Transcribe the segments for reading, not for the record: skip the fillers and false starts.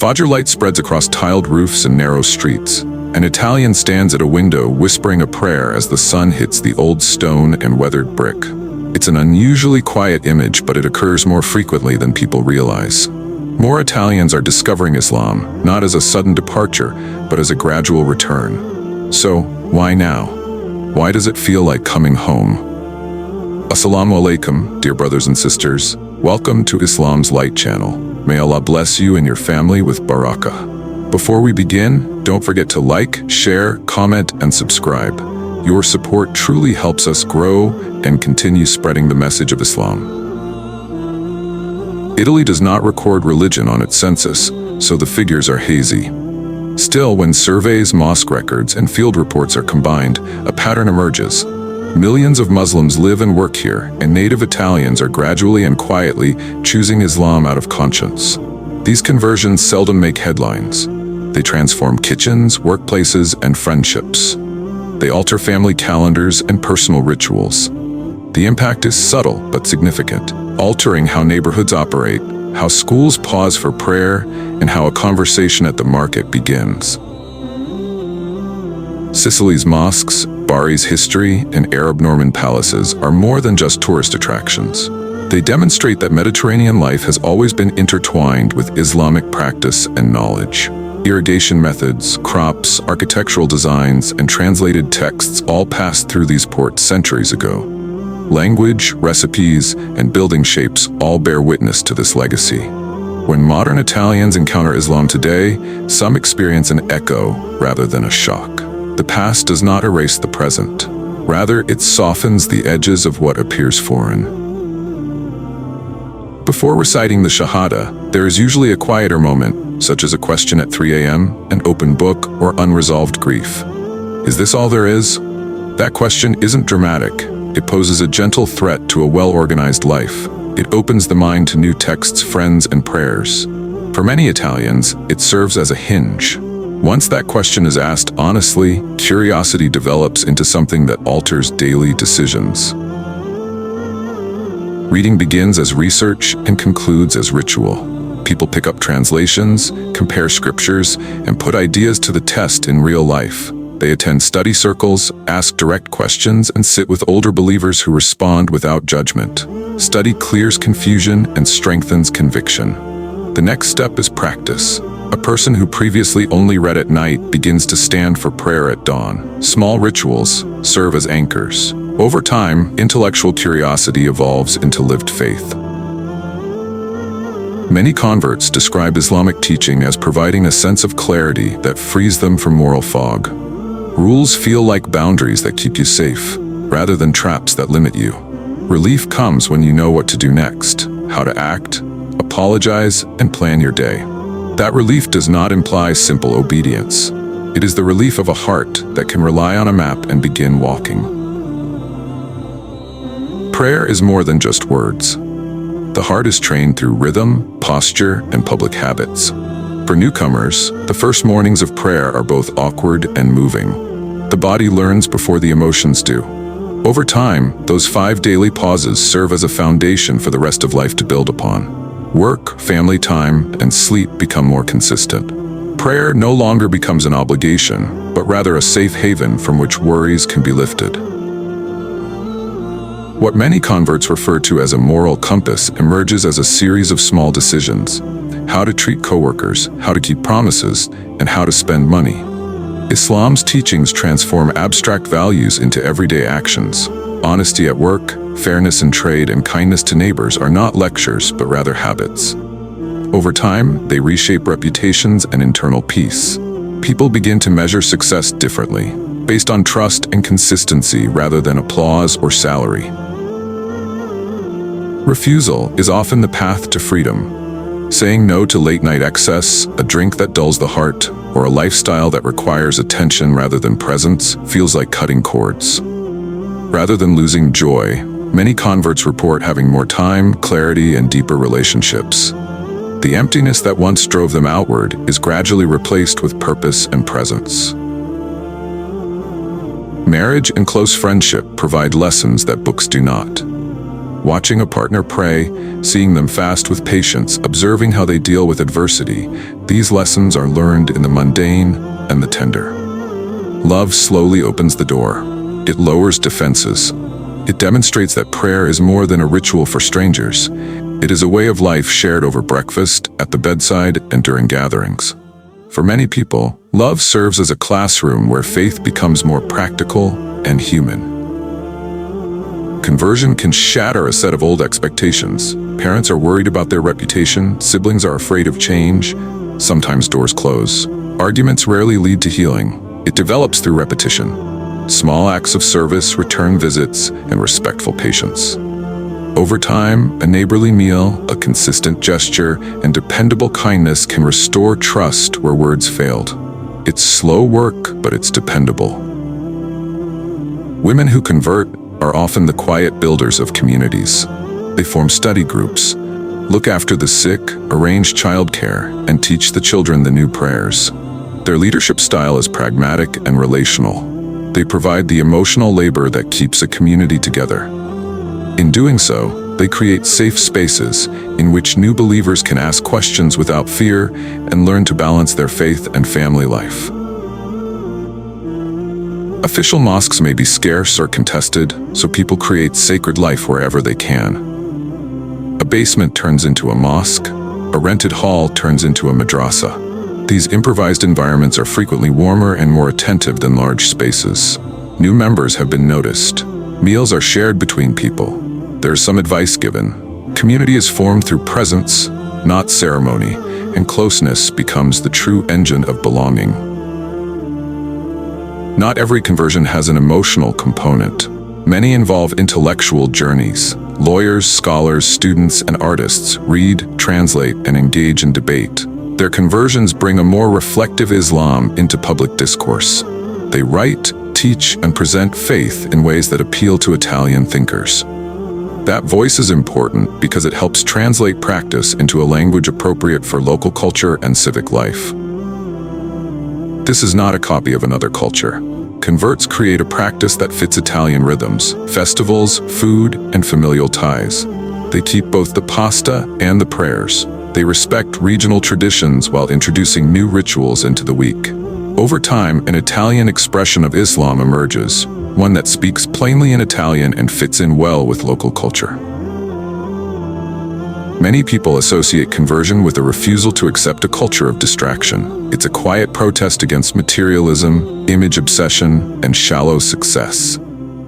Fajr light spreads across tiled roofs and narrow streets. An Italian stands at a window whispering a prayer as the sun hits the old stone and weathered brick. It's an unusually quiet image, but it occurs more frequently than people realize. More Italians are discovering Islam, not as a sudden departure, but as a gradual return. So, why now? Why does it feel like coming home? Assalamu alaykum, dear brothers and sisters. Welcome to Islam's Light Channel. May Allah bless you and your family with barakah. Before we begin, don't forget to like, share, comment, and subscribe. Your support truly helps us grow and continue spreading the message of Islam. Italy does not record religion on its census, so the figures are hazy. Still, when surveys, mosque records, and field reports are combined, a pattern emerges. Millions of Muslims live and work here, and native Italians are gradually and quietly choosing Islam out of conscience. These conversions seldom make headlines. They transform kitchens, workplaces, and friendships. They alter family calendars and personal rituals. The impact is subtle but significant, altering how neighborhoods operate, how schools pause for prayer, and how a conversation at the market begins. Sicily's mosques, Bari's history, and Arab Norman palaces are more than just tourist attractions. They demonstrate that Mediterranean life has always been intertwined with Islamic practice and knowledge. Irrigation methods, crops, architectural designs, and translated texts all passed through these ports centuries ago. Language, recipes, and building shapes all bear witness to this legacy. When modern Italians encounter Islam today, some experience an echo rather than a shock. The past does not erase the present. Rather, it softens the edges of what appears foreign. Before reciting the Shahada, there is usually a quieter moment, such as a question at 3 a.m., an open book, or unresolved grief. Is this all there is? That question isn't dramatic. It poses a gentle threat to a well-organized life. It opens the mind to new texts, friends, and prayers. For many Italians, it serves as a hinge. Once that question is asked honestly, curiosity develops into something that alters daily decisions. Reading begins as research and concludes as ritual. People pick up translations, compare scriptures, and put ideas to the test in real life. They attend study circles, ask direct questions, and sit with older believers who respond without judgment. Study clears confusion and strengthens conviction. The next step is practice. A person who previously only read at night begins to stand for prayer at dawn. Small rituals serve as anchors. Over time, intellectual curiosity evolves into lived faith. Many converts describe Islamic teaching as providing a sense of clarity that frees them from moral fog. Rules feel like boundaries that keep you safe, rather than traps that limit you. Relief comes when you know what to do next, how to act, apologize, and plan your day. That relief does not imply simple obedience. It is the relief of a heart that can rely on a map and begin walking. Prayer is more than just words. The heart is trained through rhythm, posture, and public habits. For newcomers, the first mornings of prayer are both awkward and moving. The body learns before the emotions do. Over time, those 5 daily pauses serve as a foundation for the rest of life to build upon. Work, family time, and sleep become more consistent. Prayer no longer becomes an obligation, but rather a safe haven from which worries can be lifted. What many converts refer to as a moral compass emerges as a series of small decisions: how to treat coworkers, how to keep promises, and how to spend money. Islam's teachings transform abstract values into everyday actions. Honesty at work, fairness in trade, and kindness to neighbors are not lectures, but rather habits. Over time, they reshape reputations and internal peace. People begin to measure success differently, based on trust and consistency rather than applause or salary. Refusal is often the path to freedom. Saying no to late-night excess, a drink that dulls the heart, or a lifestyle that requires attention rather than presence feels like cutting cords. Rather than losing joy, many converts report having more time, clarity, and deeper relationships. The emptiness that once drove them outward is gradually replaced with purpose and presence. Marriage and close friendship provide lessons that books do not. Watching a partner pray, seeing them fast with patience, observing how they deal with adversity, these lessons are learned in the mundane and the tender. Love slowly opens the door. It lowers defenses. It demonstrates that prayer is more than a ritual for strangers. It is a way of life shared over breakfast, at the bedside, and during gatherings. For many people, love serves as a classroom where faith becomes more practical and human. Conversion can shatter a set of old expectations. Parents are worried about their reputation, siblings are afraid of change, sometimes doors close. Arguments rarely lead to healing. It develops through repetition. Small acts of service, return visits, and respectful patience. Over time, a neighborly meal, a consistent gesture, and dependable kindness can restore trust where words failed. It's slow work, but it's dependable. Women who convert are often the quiet builders of communities. They form study groups, look after the sick, arrange childcare, and teach the children the new prayers. Their leadership style is pragmatic and relational. They provide the emotional labor that keeps a community together. In doing so, they create safe spaces in which new believers can ask questions without fear and learn to balance their faith and family life. Official mosques may be scarce or contested, so people create sacred life wherever they can. A basement turns into a mosque, a rented hall turns into a madrasa. These improvised environments are frequently warmer and more attentive than large spaces. New members have been noticed. Meals are shared between people. There is some advice given. Community is formed through presence, not ceremony, and closeness becomes the true engine of belonging. Not every conversion has an emotional component. Many involve intellectual journeys. Lawyers, scholars, students, and artists read, translate, and engage in debate. Their conversions bring a more reflective Islam into public discourse. They write, teach, and present faith in ways that appeal to Italian thinkers. That voice is important because it helps translate practice into a language appropriate for local culture and civic life. This is not a copy of another culture. Converts create a practice that fits Italian rhythms, festivals, food, and familial ties. They keep both the pasta and the prayers. They respect regional traditions while introducing new rituals into the week. Over time, an Italian expression of Islam emerges, one that speaks plainly in Italian and fits in well with local culture. Many people associate conversion with a refusal to accept a culture of distraction. It's a quiet protest against materialism, image obsession, and shallow success.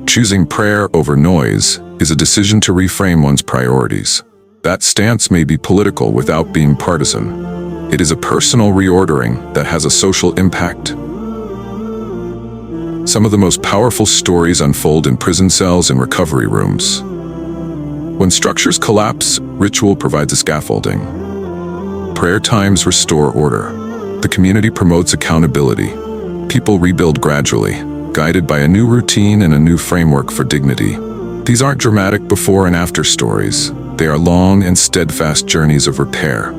Choosing prayer over noise is a decision to reframe one's priorities. That stance may be political without being partisan. It is a personal reordering that has a social impact. Some of the most powerful stories unfold in prison cells and recovery rooms. When structures collapse, ritual provides a scaffolding. Prayer times restore order. The community promotes accountability. People rebuild gradually, guided by a new routine and a new framework for dignity. These aren't dramatic before and after stories. They are long and steadfast journeys of repair.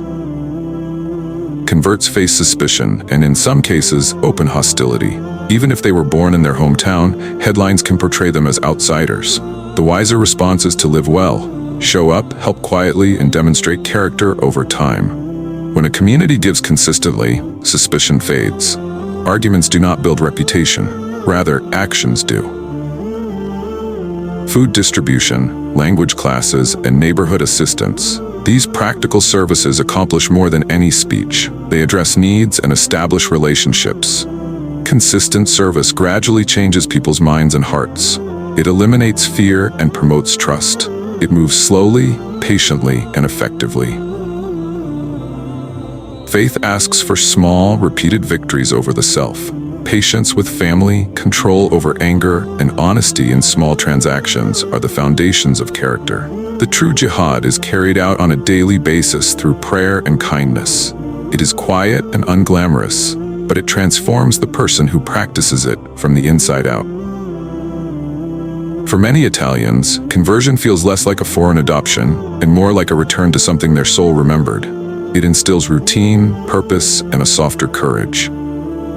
Converts face suspicion and, in some cases, open hostility. Even if they were born in their hometown, headlines can portray them as outsiders. The wiser response is to live well, show up, help quietly, and demonstrate character over time. When a community gives consistently, suspicion fades. Arguments do not build reputation, rather, actions do. Food distribution, language classes, and neighborhood assistance. These practical services accomplish more than any speech. They address needs and establish relationships. Consistent service gradually changes people's minds and hearts. It eliminates fear and promotes trust. It moves slowly, patiently, and effectively. Faith asks for small, repeated victories over the self. Patience with family, control over anger, and honesty in small transactions are the foundations of character. The true jihad is carried out on a daily basis through prayer and kindness. It is quiet and unglamorous, but it transforms the person who practices it from the inside out. For many Italians, conversion feels less like a foreign adoption and more like a return to something their soul remembered. It instills routine, purpose, and a softer courage.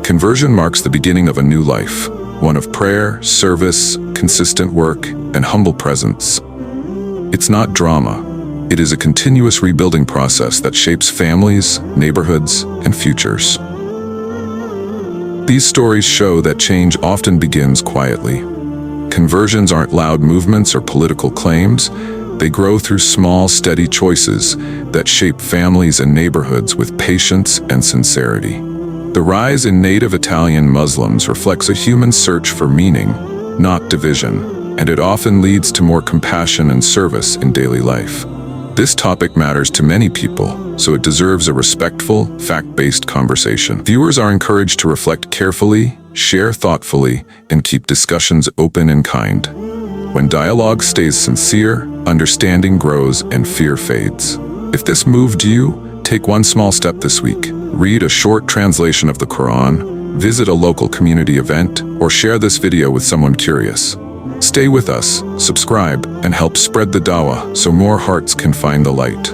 Conversion marks the beginning of a new life, one of prayer, service, consistent work, and humble presence. It's not drama. It is a continuous rebuilding process that shapes families, neighborhoods, and futures. These stories show that change often begins quietly. Conversions aren't loud movements or political claims. They grow through small, steady choices that shape families and neighborhoods with patience and sincerity. The rise in native Italian Muslims reflects a human search for meaning, not division, and it often leads to more compassion and service in daily life. This topic matters to many people, so it deserves a respectful, fact-based conversation. Viewers are encouraged to reflect carefully, share thoughtfully, and keep discussions open and kind. When dialogue stays sincere, understanding grows and fear fades. If this moved you, take one small step this week. Read a short translation of the Quran, visit a local community event, or share this video with someone curious. Stay with us, subscribe, and help spread the dawah so more hearts can find the light.